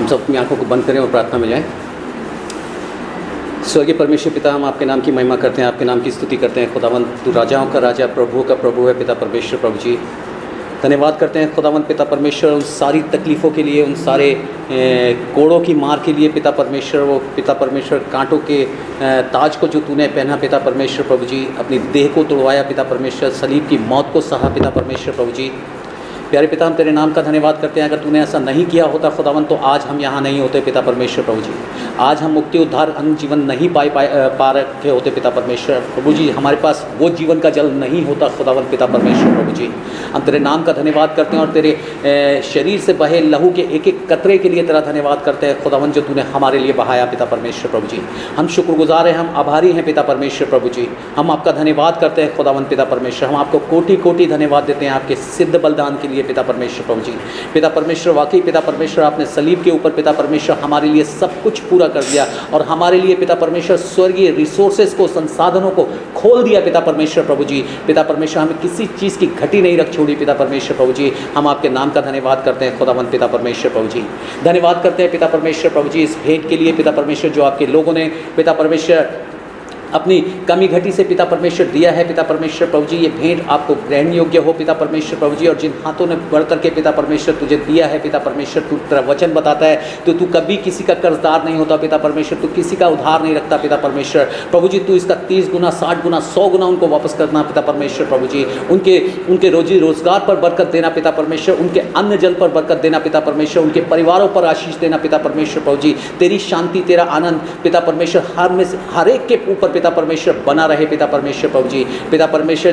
सब अपनी आंखों को बंद करें और प्रार्थना में जाएं। स्वर्गीय परमेश्वर पिता, हम आपके नाम की महिमा करते हैं, आपके नाम की स्तुति करते हैं। खुदावंद, तू राजाओं का राजा, प्रभुओं का प्रभु है। पिता परमेश्वर प्रभु जी, धन्यवाद करते हैं खुदावंद पिता परमेश्वर उन सारी तकलीफ़ों के लिए, उन सारे कोड़ों की मार के लिए पिता परमेश्वर। वो पिता परमेश्वर कांटों के ताज को जो तूने पहना पिता परमेश्वर प्रभु जी, अपनी देह को तोड़वाया पिता परमेश्वर, सलीब की मौत को सहा पिता परमेश्वर प्रभु जी। प्यारे पिता, हम तेरे नाम का धन्यवाद करते हैं। अगर तूने ऐसा नहीं किया होता खुदावन, तो आज हम यहाँ नहीं होते पिता परमेश्वर प्रभु जी। आज हम मुक्ति, उद्धार, अनंत जीवन नहीं पा रखे होते पिता परमेश्वर प्रभु जी। हमारे पास वो जीवन का जल नहीं होता खुदावन पिता परमेश्वर प्रभु जी। हम तेरे नाम का धन्यवाद करते हैं और तेरे शरीर से बहे लहू के एक एक कतरे के लिए तेरा धन्यवाद करते हैं खुदावन, जो तूने हमारे लिए बहाया पिता परमेश्वर प्रभु जी। हम शुक्रगुजार हैं, हम आभारी हैं पिता परमेश्वर प्रभु जी। हम आपका धन्यवाद करते हैं खुदावन पिता परमेश्वर। हम आपको कोटि कोटि धन्यवाद देते हैं आपके सिद्ध बलिदान के लिए पिता परमेश्वर प्रभु जी। पिता परमेश्वर, वाकई पिता परमेश्वर, आपने सलीब के ऊपर पिता परमेश्वर हमारे लिए सब कुछ पूरा कर दिया और हमारे लिए पिता परमेश्वर स्वर्गीय रिसोर्सेज को, संसाधनों को खोल दिया पिता परमेश्वर प्रभु जी। पिता परमेश्वर, हमें किसी चीज़ की घटी नहीं रख छोड़ी पिता परमेश्वर प्रभु जी। हम आपके नाम का धन्यवाद करते हैं खुदावंद पिता परमेश्वर प्रभु जी। धन्यवाद करते हैं पिता परमेश्वर प्रभु जी इस भेंट के लिए पिता परमेश्वर, जो आपके लोगों ने पिता परमेश्वर अपनी कमी घटी से पिता परमेश्वर दिया है पिता परमेश्वर प्रभु जी। ये भेंट आपको ग्रहण योग्य हो पिता परमेश्वर प्रभु जी। और जिन हाथों ने बढ़ करके पिता परमेश्वर तुझे दिया है पिता परमेश्वर, तू तेरा वचन बताता है तो तू कभी किसी का कर्जदार नहीं होता पिता परमेश्वर, तू किसी का उधार नहीं रखता पिता परमेश्वर प्रभु जी। तू इसका 30 गुना, 60 गुना, 100 गुना उनको वापस करना पिता परमेश्वर प्रभु जी। उनके रोजी रोजगार पर बरकत देना पिता परमेश्वर, उनके अन्न जल पर बरकत देना पिता परमेश्वर, उनके परिवारों पर आशीष देना पिता परमेश्वर प्रभु जी। तेरी शांति, तेरा आनंद पिता परमेश्वर हर एक के ऊपर पिता परमेश्वर बना रहे पिता परमेश्वर प्रभु जी। पिता परमेश्वर,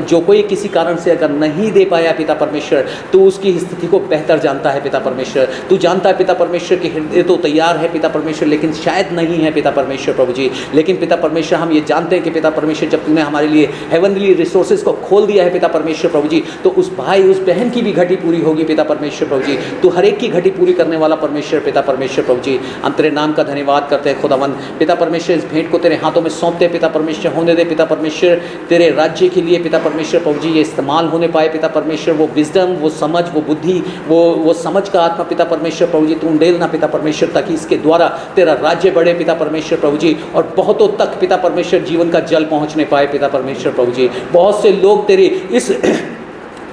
जो कोई किसी कारण से अगर नहीं दे पाया पिता परमेश्वर, तू उसकी स्थिति को बेहतर जानता है पिता परमेश्वर। तू जानता है पिता परमेश्वर कि हृदय तो तैयार है पिता परमेश्वर, लेकिन शायद नहीं है पिता परमेश्वर प्रभु जी। लेकिन पिता परमेश्वर, हम ये जानते हैं कि पिता परमेश्वर, जब तूने हमारे लिए हेवनली रिसोर्सेज को खोल दिया है पिता परमेश्वर प्रभु जी, तो उस भाई, उस बहन की भी घटी पूरी होगी पिता परमेश्वर प्रभु जी। तू हर एक की घटी पूरी करने वाला परमेश्वर पिता परमेश्वर प्रभु जी। हम तेरे नाम का धन्यवाद करते हैं खुदावन पिता परमेश्वर। इस भेंट को तेरे हाथों में सौंपते पिता परमेश्वर, होने दे पिता परमेश्वर तेरे राज्य के लिए पिता परमेश्वर प्रभु जी। ये इस्तेमाल होने पाए पिता परमेश्वर, वो विजडम, वो समझ, वो बुद्धि, वो समझ का आत्मा पिता परमेश्वर प्रभु जी तू उंडेलना पिता परमेश्वर, ताकि इसके द्वारा तेरा राज्य बढ़े पिता परमेश्वर प्रभु जी। और बहुतों तक पिता परमेश्वर जीवन का जल पहुंचने पाए पिता परमेश्वर प्रभु जी। बहुत से लोग तेरे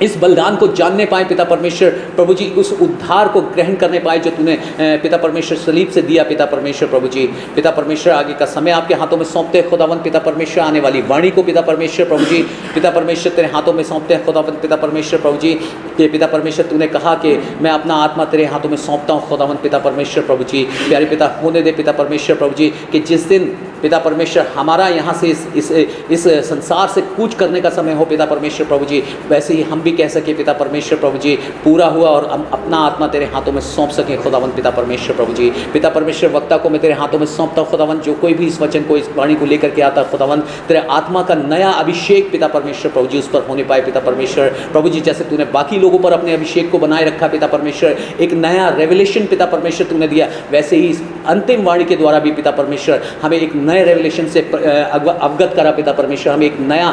इस बलिदान को जानने पाए पिता परमेश्वर प्रभु जी, उस उद्धार को ग्रहण करने पाए जो तूने पिता परमेश्वर सलीब से दिया पिता परमेश्वर प्रभु जी। पिता परमेश्वर, आगे का समय आपके हाथों में सौंपते हैं खुदावंत पिता परमेश्वर। आने वाली वाणी को पिता परमेश्वर प्रभु जी, पिता परमेश्वर तेरे हाथों में सौंपते हैं खुदावंत पिता परमेश्वर प्रभु जी। कि पिता परमेश्वर, तूने कहा कि मैं अपना आत्मा तेरे हाथों में सौंपता हूँ खुदावंत पिता परमेश्वर प्रभु जी। प्यारे पिता, होने दे पिता परमेश्वर प्रभु जी कि जिस दिन पिता परमेश्वर हमारा यहाँ से इस संसार से कूच करने का समय हो पिता परमेश्वर प्रभु जी, वैसे ही हम भी कह सके पिता परमेश्वर प्रभु जी पूरा हुआ और हम अपना आत्मा तेरे हाथों में सौंप सकें खुदावंत पिता परमेश्वर प्रभु जी। पिता परमेश्वर, वक्ता को मैं तेरे हाथों में सौंपता हूँ खुदावंत, जो कोई भी इस वचन को, इस वाणी को लेकर के आता खुदावंत, तेरे आत्मा का नया अभिषेक पिता परमेश्वर प्रभु जी उस पर होने पाए पिता परमेश्वर प्रभु जी। जैसे तूने बाकी लोगों पर अपने अभिषेक को बनाए रखा पिता परमेश्वर, एक नया रेवलेशन पिता परमेश्वर तूने दिया, वैसे ही इस अंतिम वाणी के द्वारा भी पिता परमेश्वर हमें एक नए रेवलेशन से अवगत करा पिता परमेश्वर। हमें एक नया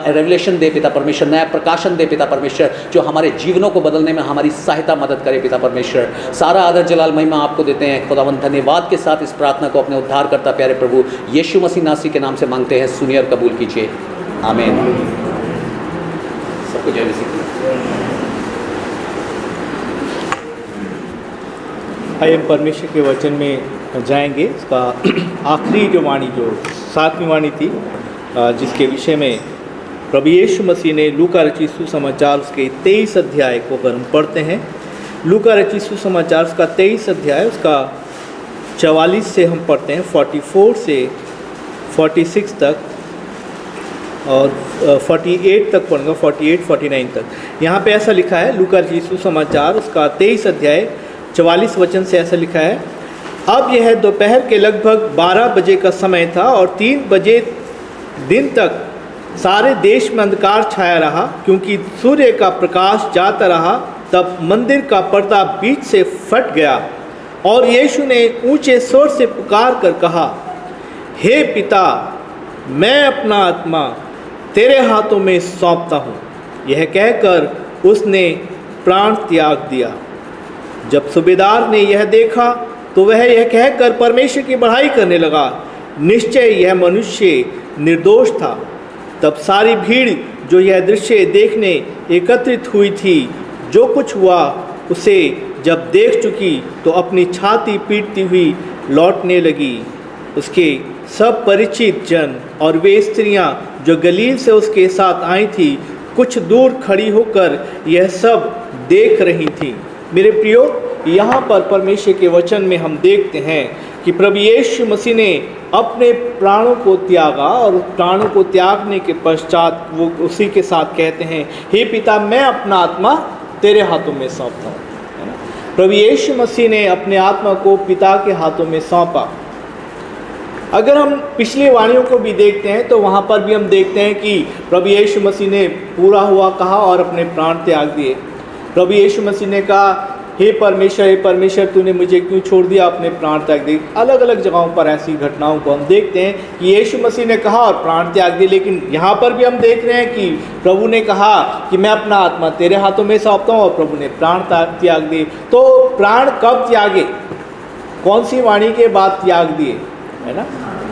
रेवलेशन दे पिता परमेश्वर, नया प्रकाशन दे पिता परमेश्वर, जो हमारे जीवनों को बदलने में हमारी सहायता मदद करे पिता परमेश्वर। सारा आदर जलाल महिमा आपको देते हैं खुदावंत। धन्यवाद के साथ इस प्रार्थना को अपने उद्धार करता प्यारे प्रभु यीशु मसीह नासी के नाम से मांगते हैं, सुनिए और कबूल कीजिए, आमीन। सबको जय मसीह। आइए हम परमेश्वर के वचन में जाएंगे। इसका आखिरी जो वाणी, जो 7वीं वाणी थी, जिसके विषय में प्रभु यीशु मसीह ने लूका रचित सुसमाचार उसके 23 अध्याय को अगर हम पढ़ते हैं, लूका रचित सुसमाचार उसका 23 अध्याय उसका 44 से हम पढ़ते हैं 44 से 46 तक और 48 तक पढ़ूंगा, 48, 49 तक। यहाँ पे ऐसा लिखा है, लूका रचित सुसमाचार उसका 23 अध्याय 44 वचन से ऐसा लिखा है। अब यह दोपहर के लगभग 12 बजे का समय था और 3 बजे दिन तक सारे देश में अंधकार छाया रहा, क्योंकि सूर्य का प्रकाश जाता रहा। तब मंदिर का पर्दा बीच से फट गया और यीशु ने ऊंचे स्वर से पुकार कर कहा, हे पिता, मैं अपना आत्मा तेरे हाथों में सौंपता हूँ। यह कहकर उसने प्राण त्याग दिया। जब सूबेदार ने यह देखा तो वह यह कहकर परमेश्वर की बड़ाई करने लगा, निश्चय यह मनुष्य निर्दोष था। तब सारी भीड़ जो यह दृश्य देखने एकत्रित हुई थी, जो कुछ हुआ उसे जब देख चुकी तो अपनी छाती पीटती हुई लौटने लगी। उसके सब परिचित जन और वे स्त्रियां जो गलील से उसके साथ आई थी, कुछ दूर खड़ी होकर यह सब देख रही थीं। मेरे प्रियो, यहाँ पर परमेश्वर के वचन में हम देखते हैं कि प्रभु यीशु मसीह ने अपने प्राणों को त्यागा, और प्राणों को त्यागने के पश्चात वो उसी के साथ कहते हैं, हे पिता, मैं अपना आत्मा तेरे हाथों में सौंपता हूँ। है ना? प्रभु यीशु मसीह ने अपने आत्मा को पिता के हाथों में सौंपा। अगर हम पिछली वाणियों को भी देखते हैं तो वहाँ पर भी हम देखते हैं कि प्रभु यीशु मसीह ने पूरा हुआ कहा और अपने प्राण त्याग दिए। प्रभु यीशु मसीह ने कहा, हे परमेश्वर, तूने मुझे क्यों छोड़ दिया, अपने प्राण त्याग दिए। अलग अलग जगहों पर ऐसी घटनाओं को हम देखते हैं कि यीशु मसीह ने कहा और प्राण त्याग दिए। लेकिन यहाँ पर भी हम देख रहे हैं कि प्रभु ने कहा कि मैं अपना आत्मा तेरे हाथों में सौंपता हूँ, और प्रभु ने प्राण त्याग दिए। तो प्राण कब त्यागे, कौन सी वाणी के बाद त्याग दिए, है ना?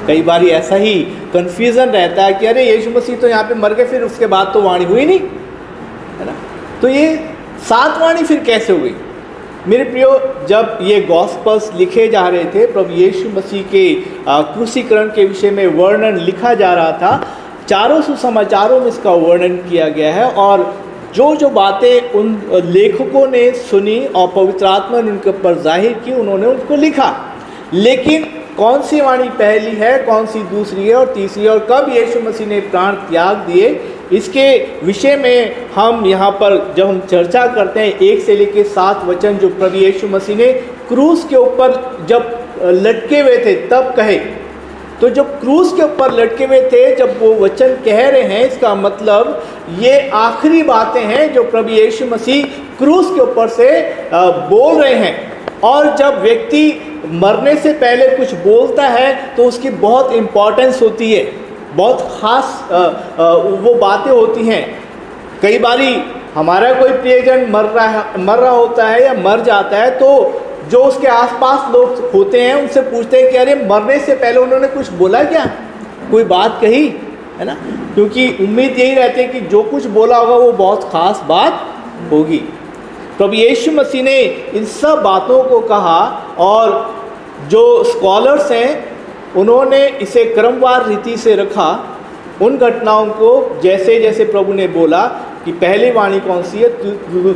कई बार ऐसा ही कन्फ्यूज़न रहता है कि अरे यीशु मसीह तो यहाँ पे मर गए, फिर उसके बाद तो वाणी हुई नहीं, है ना? तो ये 7 वाणी फिर कैसे हुई? मेरे प्रियो, जब ये गॉस्पल्स लिखे जा रहे थे, प्रभु यीशु मसीह के क्रूसीकरण के विषय में वर्णन लिखा जा रहा था, चारों सुसमाचारों में इसका वर्णन किया गया है। और जो बातें उन लेखकों ने सुनी और पवित्र आत्मा ने उनके ऊपर जाहिर की, उन्होंने उनको लिखा। लेकिन कौन सी वाणी पहली है, कौन सी दूसरी है और तीसरी है, और कब यीशु मसीह ने प्राण त्याग दिए, इसके विषय में हम यहाँ पर जब हम चर्चा करते हैं 1 से लेकर 7 वचन जो प्रभु यीशु मसीह ने क्रूस के ऊपर जब लटके हुए थे तब कहे। तो जब क्रूस के ऊपर लटके हुए थे, जब वो वचन कह रहे हैं, इसका मतलब ये आखिरी बातें हैं जो प्रभु यीशु मसीह क्रूस के ऊपर से बोल रहे हैं। और जब व्यक्ति मरने से पहले कुछ बोलता है तो उसकी बहुत इम्पोर्टेंस होती है, बहुत ख़ास वो बातें होती हैं। कई बारी हमारा कोई प्रियजन मर रहा होता है या मर जाता है, तो जो उसके आसपास लोग होते हैं उनसे पूछते हैं कि अरे मरने से पहले उन्होंने कुछ बोला क्या, कोई बात कही, है ना? क्योंकि उम्मीद यही रहती है कि जो कुछ बोला होगा वो बहुत ख़ास बात होगी। प्रभु यीशु मसीह ने इन सब बातों को कहा, और जो स्कॉलर्स हैं उन्होंने इसे क्रमवार रीति से रखा, उन घटनाओं को जैसे जैसे प्रभु ने बोला कि पहली वाणी कौन सी है,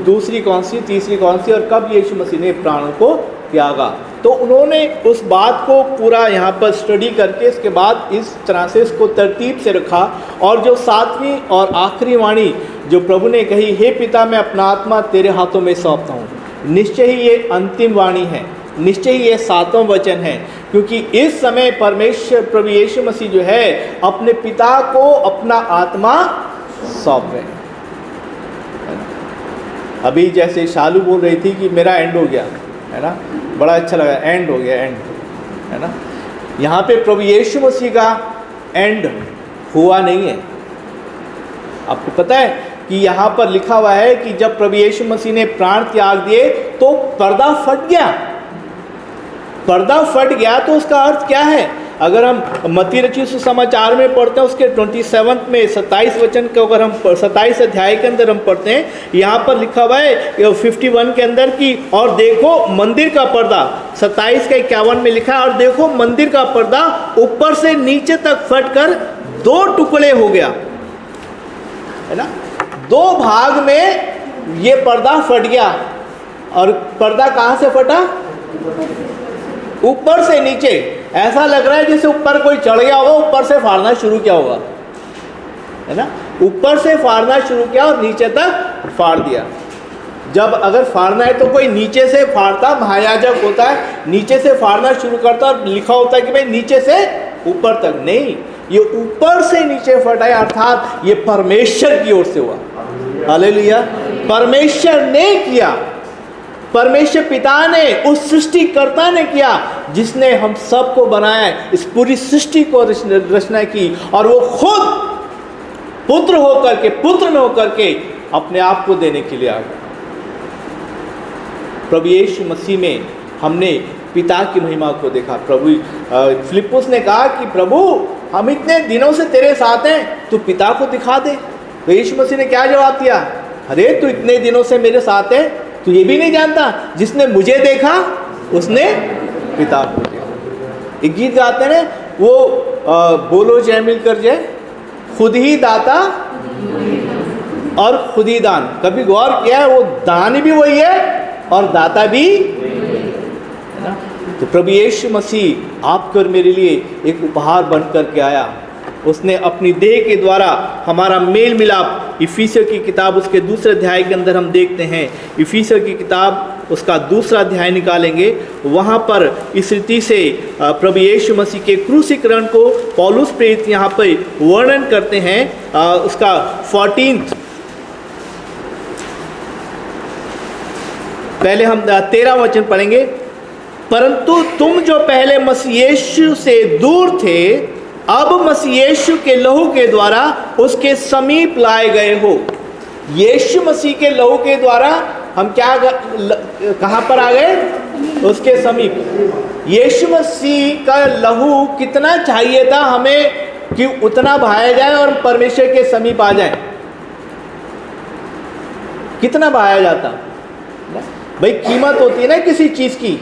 दूसरी कौन सी, तीसरी कौन सी, और कब यीशु मसीह ने प्राणों को त्यागा। तो उन्होंने उस बात को पूरा यहाँ पर स्टडी करके इसके बाद इस तरह से इसको तरतीब से रखा। और जो 7वीं और आखिरी वाणी जो प्रभु ने कही, हे पिता, मैं अपना आत्मा तेरे हाथों में सौंपता हूँ, निश्चय ही ये अंतिम वाणी है, निश्चय ही ये 7वां वचन है। क्योंकि इस समय परमेश्वर प्रभु यीशु मसीह जो है अपने पिता को अपना आत्मा सौंप रहे हैं। अभी जैसे शालू बोल रही थी कि मेरा एंड हो गया, है ना, बड़ा अच्छा लगा, एंड हो गया, एंड, है ना। यहाँ पे प्रभु यीशु मसीह का एंड हुआ नहीं है। आपको पता है कि यहाँ पर लिखा हुआ है कि जब प्रभु यीशु मसीह ने प्राण त्याग दिए तो पर्दा फट गया। पर्दा फट गया तो उसका अर्थ क्या है? अगर हम मत्ती रचित सुसमाचार में पढ़ते हैं उसके 27 में 27 वचन को अगर हम 27 अध्याय के अंदर हम पढ़ते हैं, यहाँ पर लिखा हुआ है 51 के अंदर कि और देखो मंदिर का पर्दा, 27 का 51 में लिखा है, और देखो मंदिर का पर्दा ऊपर से नीचे तक फटकर 2 टुकड़े हो गया, है ना। 2 भाग में ये पर्दा फट गया। और पर्दा कहाँ से फटा? ऊपर से नीचे। ऐसा लग रहा है जैसे ऊपर कोई चढ़ गया होगा, ऊपर से फाड़ना शुरू किया होगा, है ना। ऊपर से फाड़ना शुरू किया और नीचे तक फाड़ दिया। जब अगर फाड़ना है तो कोई नीचे से फाड़ता, महायाजक होता है, नीचे से फाड़ना शुरू करता और लिखा होता है कि भाई नीचे से ऊपर तक। नहीं, ये ऊपर से नीचे फटा है, अर्थात ये परमेश्वर की ओर से हुआ। हालेलुया। परमेश्वर ने किया, परमेश्वर पिता ने, उस सृष्टिकर्ता ने किया जिसने हम सबको बनाया, इस पूरी सृष्टि को रचना की, और वो खुद पुत्र होकर के, पुत्र में होकर के अपने आप को देने के लिए आ गया। प्रभु यीशु मसीह में हमने पिता की महिमा को देखा। प्रभु फिलिप्पुस ने कहा कि प्रभु हम इतने दिनों से तेरे साथ हैं, तू पिता को दिखा दे। तो यीशु मसीह ने क्या जवाब दिया? अरे तू इतने दिनों से मेरे साथ है, तू ये भी नहीं जानता जिसने मुझे देखा उसने पिता को देखा। एक गीत गाते हैं वो बोलो जय मिलकर जय, खुद ही दाता और खुद ही दान। कभी गौर किया है वो दान भी वही है और दाता भी? तो प्रभु यीशु मसीह आपको और मेरे लिए एक उपहार बन करके आया। उसने अपनी देह के द्वारा हमारा मेल मिलाप, इफिसियों की किताब उसके दूसरे अध्याय के अंदर हम देखते हैं। इफिसियों की किताब उसका दूसरा अध्याय निकालेंगे, वहाँ पर इस रीति से प्रभु यीशु मसीह के क्रूसीकरण को पौलुस प्रेरित यहाँ पर वर्णन करते हैं। उसका 14 पहले हम 13 वचन पढ़ेंगे। परंतु तुम जो पहले मसीह यीशु से दूर थे, अब मसीह यीशु के लहू के द्वारा उसके समीप लाए गए हो। यीशु मसीह के लहू के द्वारा हम क्या कहाँ पर आ गए? उसके समीप। यीशु मसीह का लहू कितना चाहिए था हमें कि उतना बहाया जाए और परमेश्वर के समीप आ जाए? कितना बहाया जाता भाई? कीमत होती है ना किसी चीज़ की,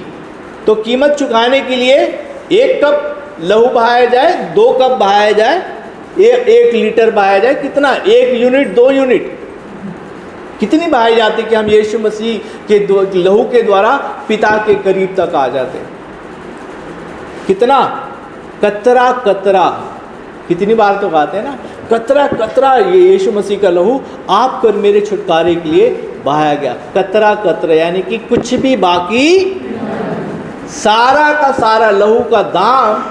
तो कीमत चुकाने के लिए 1 कप लहू बहाया जाए, 2 कप बहाया जाए, 1 लीटर बहाया जाए, कितना? 1 यूनिट, 2 यूनिट, कितनी बहाई जाती कि हम यीशु मसीह के लहू के द्वारा पिता के करीब तक आ जाते। कितना? कतरा कतरा, कितनी बार तो कहते हैं ना, कतरा कतरा ये यीशु मसीह का लहू आप पर मेरे छुटकारे के लिए बहाया गया। कतरा कतरा यानी कि कुछ भी बाकी, सारा का सारा लहू का दाम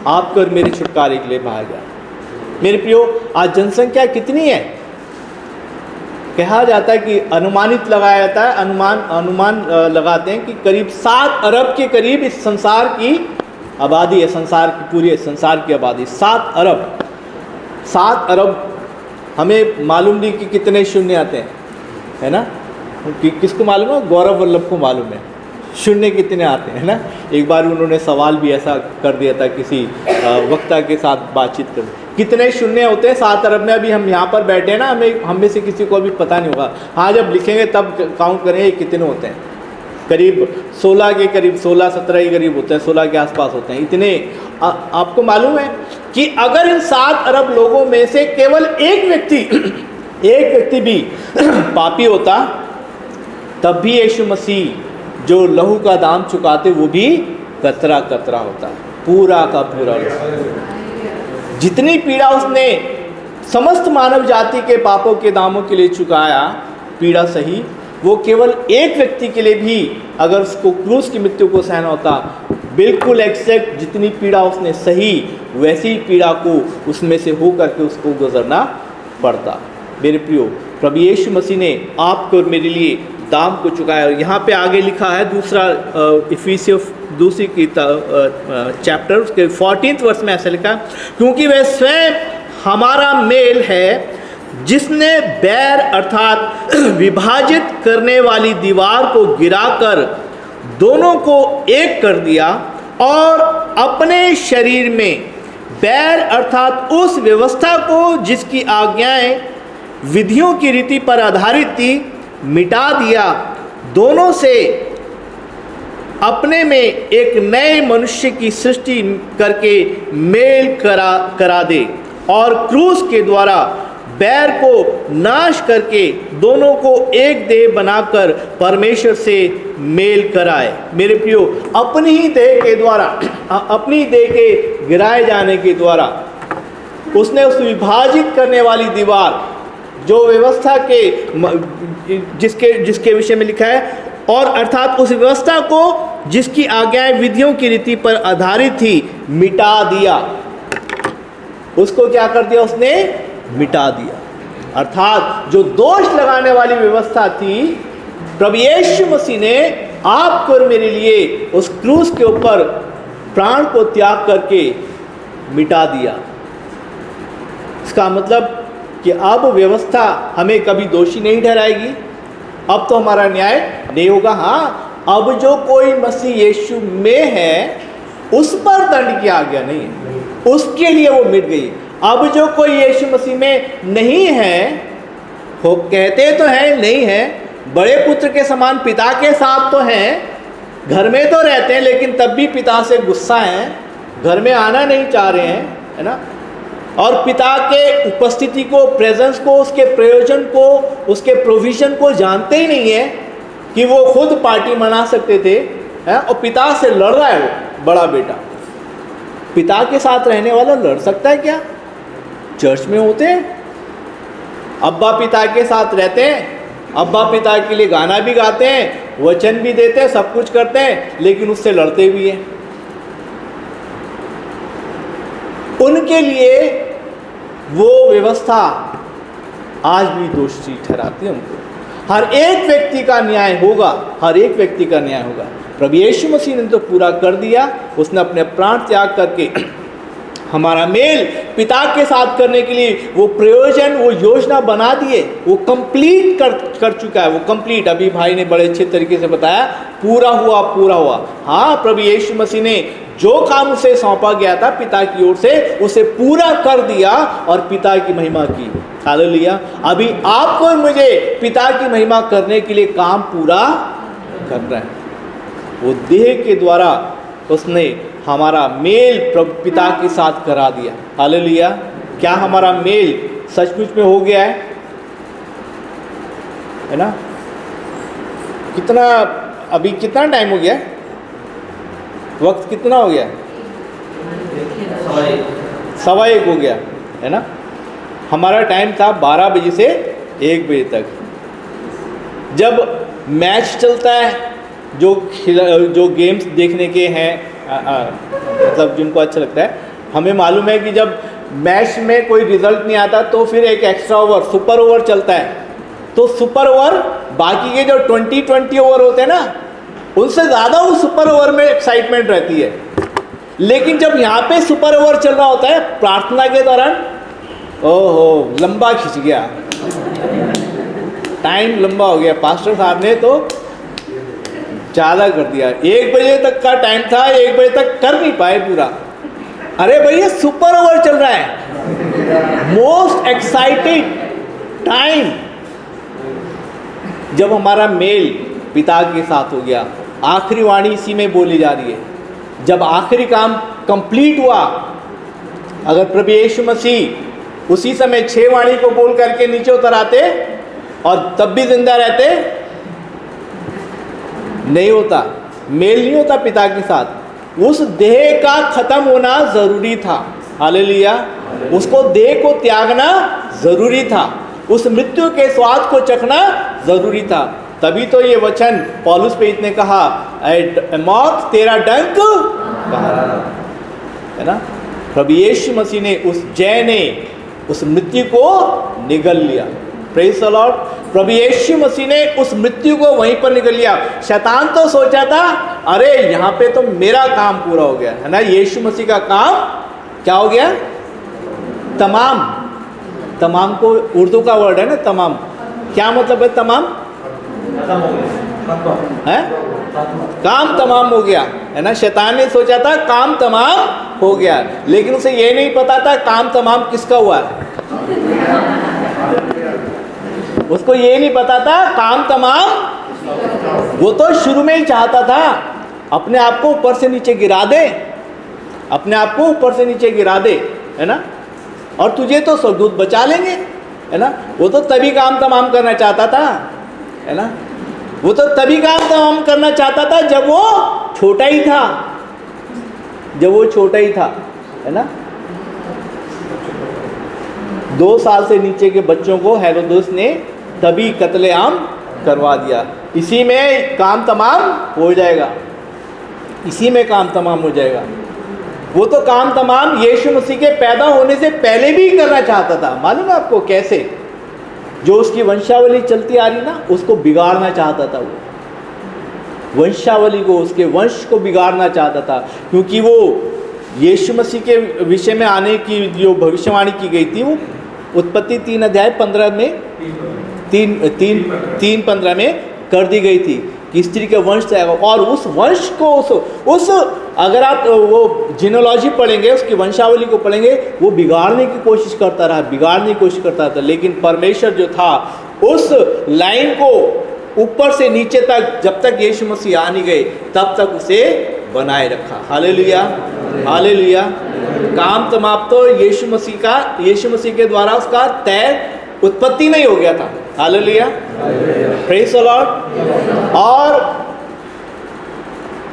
आप पर मेरे छुटकारे के लिए बहाया गया। मेरे प्रियो, आज जनसंख्या कितनी है? कहा जाता है कि अनुमानित लगाया जाता है, अनुमान लगाते हैं कि करीब 7 अरब के करीब इस संसार की आबादी है। संसार की, पूरे संसार की आबादी 7 अरब। 7 अरब हमें मालूम नहीं कि कितने शून्य आते हैं, है ना? किसको मालूम है? गौरव वल्लभ को मालूम है शून्य कितने आते हैं ना। एक बार उन्होंने सवाल भी ऐसा कर दिया था किसी वक्ता के साथ बातचीत कर, कितने शून्य होते हैं 7 अरब में? अभी हम यहाँ पर बैठे हैं ना, हम में से किसी को अभी पता नहीं होगा। हाँ, जब लिखेंगे तब काउंट करेंगे कितने होते हैं। करीब 16 के करीब, 16-17 के करीब होते हैं, 16 के आसपास होते हैं इतने। आपको मालूम है कि अगर इन 7 अरब लोगों में से केवल एक व्यक्ति भी पापी होता, तब भी यीशु मसीह जो लहू का दाम चुकाते वो भी कतरा कतरा होता, पूरा का पूरा। जितनी पीड़ा उसने समस्त मानव जाति के पापों के दामों के लिए चुकाया, पीड़ा सही, वो केवल एक व्यक्ति के लिए भी अगर उसको क्रूस की मृत्यु को सहना होता, बिल्कुल एक्सेक्ट जितनी पीड़ा उसने सही, वैसी ही पीड़ा को उसमें से हो करके उसको गुजरना पड़ता। मेरे प्रियो, प्रभु यीशु मसीह ने आपको और मेरे लिए दाम को चुकाया। यहाँ पे आगे लिखा है दूसरा इफिसियों दूसरी की चैप्टर उसके 14 वर्ष में ऐसा लिखा, क्योंकि वह स्वयं हमारा मेल है, जिसने बैर अर्थात विभाजित करने वाली दीवार को गिराकर दोनों को एक कर दिया और अपने शरीर में बैर अर्थात उस व्यवस्था को जिसकी आज्ञाएं विधियों की रीति पर आधारित थी मिटा दिया, दोनों से अपने में एक नए मनुष्य की सृष्टि करके मेल करा दे और क्रूस के द्वारा बैर को नाश करके दोनों को एक देह बनाकर परमेश्वर से मेल कराए। मेरे प्रियो, अपनी ही देह के द्वारा, अपनी देह के गिराए जाने के द्वारा उसने उस विभाजित करने वाली दीवार, जो व्यवस्था के जिसके विषय में लिखा है, और अर्थात उस व्यवस्था को जिसकी आज्ञाएं विधियों की रीति पर आधारित थी मिटा दिया। उसको क्या कर दिया? उसने मिटा दिया। अर्थात जो दोष लगाने वाली व्यवस्था थी, प्रभु यीशु मसीह ने आपको और मेरे लिए उस क्रूस के ऊपर प्राण को त्याग करके मिटा दिया। इसका मतलब कि अब व्यवस्था हमें कभी दोषी नहीं ठहराएगी। अब तो हमारा न्याय नहीं होगा। हाँ, अब जो कोई मसीह यीशु में है उस पर दंड की आज्ञा नहीं है, उसके लिए वो मिट गई। अब जो कोई यीशु मसीह में नहीं है, वो कहते तो हैं नहीं है, बड़े पुत्र के समान पिता के साथ तो हैं, घर में तो रहते हैं, लेकिन तब भी पिता से गुस्सा हैं, घर में आना नहीं चाह रहे हैं, है ना। और पिता के उपस्थिति को, प्रेजेंस को, उसके प्रयोजन को, उसके प्रोविजन को जानते ही नहीं है कि वो खुद पार्टी मना सकते थे, है? और पिता से लड़ रहा है वो बड़ा बेटा। पिता के साथ रहने वाला लड़ सकता है क्या? चर्च में होते हैं, अब्बा पिता के साथ रहते हैं, अब्बा पिता के लिए गाना भी गाते हैं, वचन भी देते हैं, सब कुछ करते हैं, लेकिन उससे लड़ते भी हैं। उनके लिए वो व्यवस्था आज भी दोषी ठहराती है उनको। हर एक व्यक्ति का न्याय होगा, हर एक व्यक्ति का न्याय होगा। प्रभु यीशु मसीह ने तो पूरा कर दिया, उसने अपने प्राण त्याग करके हमारा मेल पिता के साथ करने के लिए वो प्रयोजन, वो योजना बना दिए, वो कंप्लीट कर चुका है, वो कंप्लीट। अभी भाई ने बड़े अच्छे तरीके से बताया, पूरा हुआ, पूरा हुआ। हाँ, प्रभु यीशु मसीह ने जो काम उसे सौंपा गया था पिता की ओर से, उसे पूरा कर दिया और पिता की महिमा की। हालेलुया। अभी आपको मुझे पिता की महिमा करने के लिए काम पूरा करना है। वो देह के द्वारा उसने हमारा मेल प्रभु पिता के साथ करा दिया। हालेलुया। क्या हमारा मेल सचमुच में हो गया है ना? कितना, अभी कितना टाइम हो गया? वक्त कितना हो गया? 1:15 हो गया, है ना। हमारा टाइम था 12 बजे से 1 बजे तक। जब मैच चलता है, जो गेम्स देखने के हैं, मतलब जिनको अच्छा लगता है, हमें मालूम है कि जब मैच में कोई रिजल्ट नहीं आता तो फिर एक एक्स्ट्रा ओवर, सुपर ओवर चलता है। तो सुपर ओवर, बाकी के जो 20 ओवर होते हैं ना, उनसे ज़्यादा वो सुपर ओवर में एक्साइटमेंट रहती है। लेकिन जब यहाँ पे सुपर ओवर चल रहा होता है प्रार्थना के दौरान, ओहो, लंबा खिंच गया, टाइम लंबा हो गया, पास्टर साहब ने तो ज़्यादा कर दिया। 1 बजे तक का टाइम था, 1 बजे तक कर नहीं पाए पूरा। अरे भैया, सुपर ओवर चल रहा है, मोस्ट एक्साइटेड टाइम। जब हमारा मेल पिता के साथ हो गया, आखिरी वाणी इसी में बोली जा रही है। जब आखिरी काम कंप्लीट हुआ, अगर प्रभु यीशु मसीह उसी समय 6 वाणी को बोल करके नीचे उतर आते और तब भी जिंदा रहते, नहीं होता, मेल नहीं होता पिता के साथ। उस देह का खत्म होना जरूरी था। हालेलुया। उसको देह को त्यागना जरूरी था, उस मृत्यु के स्वाद को चखना जरूरी था। तभी तो ये वचन पौलुस पे इसने कहा, ऐ मौत तेरा डंक कहाँ, है ना। प्रभु यीशु मसीह ने, उस जय ने उस मृत्यु को निगल लिया। Praise the Lord. प्रभु यीशु मसीह ने उस मृत्यु को वहीं पर निगल लिया। शैतान तो सोचा था, अरे यहाँ पे तो मेरा काम पूरा हो गया, है ना। यीशु मसीह का काम क्या हो गया? तमाम। तमाम को उर्दू का वर्ड है ना, तमाम। क्या मतलब है तमाम? है? काम तमाम हो गया, है ना। शैतान ने सोचा था काम तमाम हो गया, लेकिन उसे ये नहीं पता था काम तमाम किसका हुआ है। उसको ये नहीं पता था काम तमाम, वो तो शुरू में ही चाहता था अपने आप को ऊपर से नीचे गिरा दे, अपने आप को ऊपर से नीचे गिरा दे, है ना। और तुझे तो स्वर्गदूत बचा लेंगे, है ना। वो तो तभी काम तमाम करना चाहता था, है ना। वो तो तभी काम तमाम करना चाहता था जब वो छोटा ही था, जब वो छोटा ही था, है ना। 2 साल से नीचे के बच्चों को हेरोदेस ने तभी कत्लेआम करवा दिया। इसी में काम तमाम हो जाएगा, इसी में काम तमाम हो जाएगा। वो तो काम तमाम यीशु मसीह के पैदा होने से पहले भी करना चाहता था। मालूम है आपको कैसे? जो उसकी वंशावली चलती आ रही ना, उसको बिगाड़ना चाहता था। वो वंशावली को, उसके वंश को बिगाड़ना चाहता था, क्योंकि वो यीशु मसीह के विषय में आने की जो भविष्यवाणी की गई थी, वो उत्पत्ति 3:15 में 3:15 में कर दी गई थी कि स्त्री के वंश से आएगा, और उस वंश को उस अगर आप वो जीनोलॉजी पढ़ेंगे, उसकी वंशावली को पढ़ेंगे, वो बिगाड़ने की कोशिश करता रहा, लेकिन परमेश्वर जो था उस लाइन को ऊपर से नीचे तक, जब तक यीशु मसीह आ नहीं गए तब तक उसे बनाए रखा। Hallelujah, hallelujah. काम समाप्त तो यीशु मसीह के द्वारा उसका तय उत्पत्ति नहीं हो गया था। Hallelujah, praise the Lord. और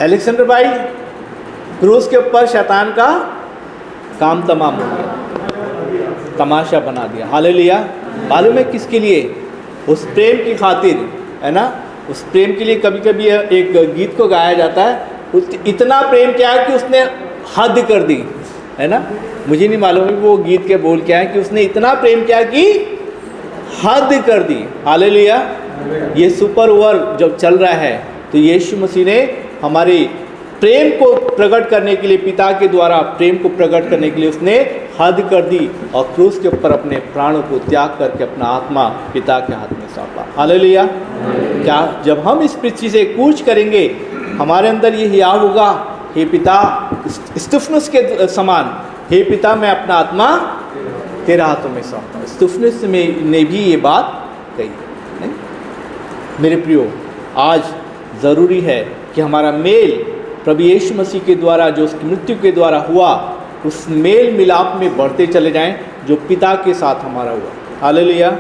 अलेक्जेंडर भाई, क्रूस के ऊपर शैतान का काम तमाम हो गया, तमाशा बना दिया। हालेलुया। मालूम है किसके लिए? उस प्रेम की खातिर, है ना। उस प्रेम के लिए कभी कभी एक गीत को गाया जाता है, इतना प्रेम किया कि उसने हद कर दी, है ना। मुझे नहीं मालूम है वो गीत के बोल क्या है, कि उसने इतना प्रेम किया कि हद कर दी। हालेलुया। ये सुपर ओवर जब चल रहा है तो यीशु मसीह ने हमारे प्रेम को प्रकट करने के लिए, पिता के द्वारा प्रेम को प्रकट करने के लिए उसने हद कर दी और क्रूस के ऊपर अपने प्राणों को त्याग करके अपना आत्मा पिता के हाथ में सौंपा। हालेलुया। क्या जब हम इस पृथ्वी से कूच करेंगे, हमारे अंदर ये हियाव होगा, हे पिता, स्तिफनुस के समान, हे पिता मैं अपना आत्मा तेरे हाथों में सौंपता। स्तिफनुस ने भी ये बात कही। नहीं? मेरे प्रियो, आज ज़रूरी है कि हमारा मेल प्रभु यीशु मसीह के द्वारा, जो उसकी मृत्यु के द्वारा हुआ, उस मेल मिलाप में बढ़ते चले जाएं जो पिता के साथ हमारा हुआ। हालेलुया।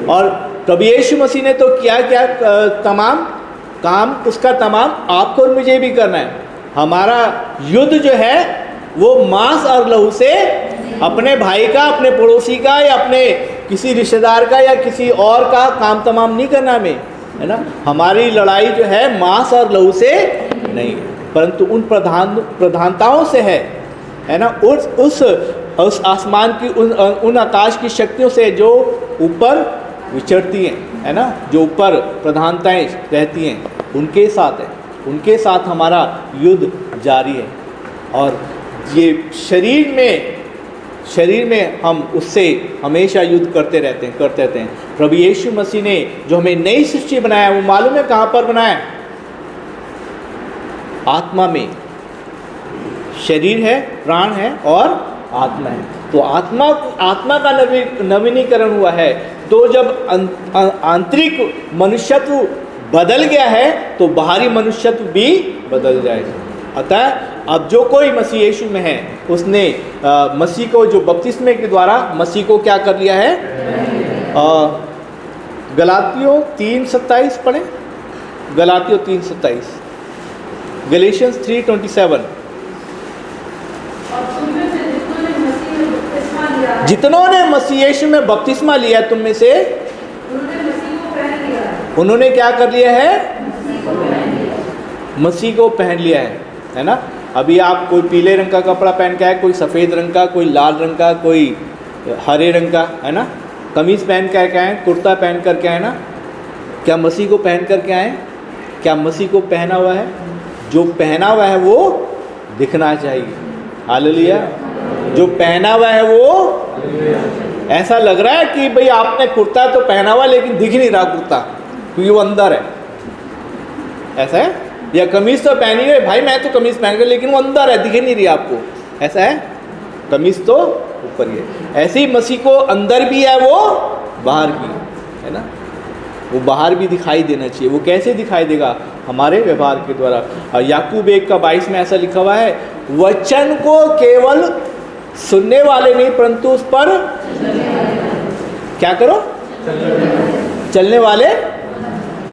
और प्रभु यीशु मसीह ने तो किया क्या तमाम काम, उसका तमाम आपको और मुझे भी करना है। हमारा युद्ध जो है वो मांस और लहू से, अपने भाई का, अपने पड़ोसी का, या अपने किसी रिश्तेदार का या किसी और का काम तमाम नहीं करना हमें, है ना। हमारी लड़ाई जो है मांस और लहू से नहीं, परंतु उन प्रधानताओं से है ना। उस आसमान की, उन आकाश की शक्तियों से जो ऊपर विचरती हैं, है ना, जो ऊपर प्रधानताएं रहती हैं, उनके साथ है। उनके साथ हमारा युद्ध जारी है। और ये शरीर में हम उससे हमेशा युद्ध करते रहते हैं। प्रभु यीशु मसीह ने जो हमें नई सृष्टि बनाया, वो मालूम है कहाँ पर बनाया? आत्मा में। शरीर है, प्राण है और आत्मा है। तो आत्मा का नवीनीकरण हुआ है। तो जब आंतरिक मनुष्यत्व बदल गया है तो बाहरी मनुष्यत्व भी बदल जाएगा। अतः अब जो कोई मसीह यीशु में है, उसने मसीह को, जो बपतिस्मे के द्वारा मसीह को क्या कर लिया है? गलातियों 3:27 पढ़ें। गलातियों 3:27, गैलेशियंस 3:27। जितनों ने मसीह यीशु में बपतिस्मा लिया तुम में से, उन्होंने क्या कर लिया है? मसीह को पहन लिया है ना। अभी आप कोई पीले रंग का कपड़ा पहन के आए, कोई सफ़ेद रंग का, कोई लाल रंग का, कोई हरे रंग का, है ना। कमीज़ पहन कर आए, कुर्ता पहन करके आए ना। क्या मसीह को पहन करके आए? क्या मसीह को पहना हुआ है? जो पहना हुआ है वो दिखना चाहिए। हालेलुया। जो पहना हुआ है वो, ऐसा लग रहा है कि भाई आपने कुर्ता तो पहना हुआ लेकिन दिख नहीं रहा कुर्ता, क्योंकि वो अंदर है। ऐसा है? या कमीज़ तो पहनी है, भाई मैं तो कमीज़ पहन कर, लेकिन वो अंदर है, दिख नहीं रही आपको। ऐसा है? कमीज़ तो ऊपर ही है। ऐसे ही मसीह को अंदर भी है, वो बाहर भी है ना। वो बाहर भी दिखाई देना चाहिए। वो कैसे दिखाई देगा? हमारे व्यवहार के द्वारा। और याकूब 1:22 में ऐसा लिखा हुआ है, वचन को केवल सुनने वाले नहीं परंतु उस पर क्या करो? चलने वाले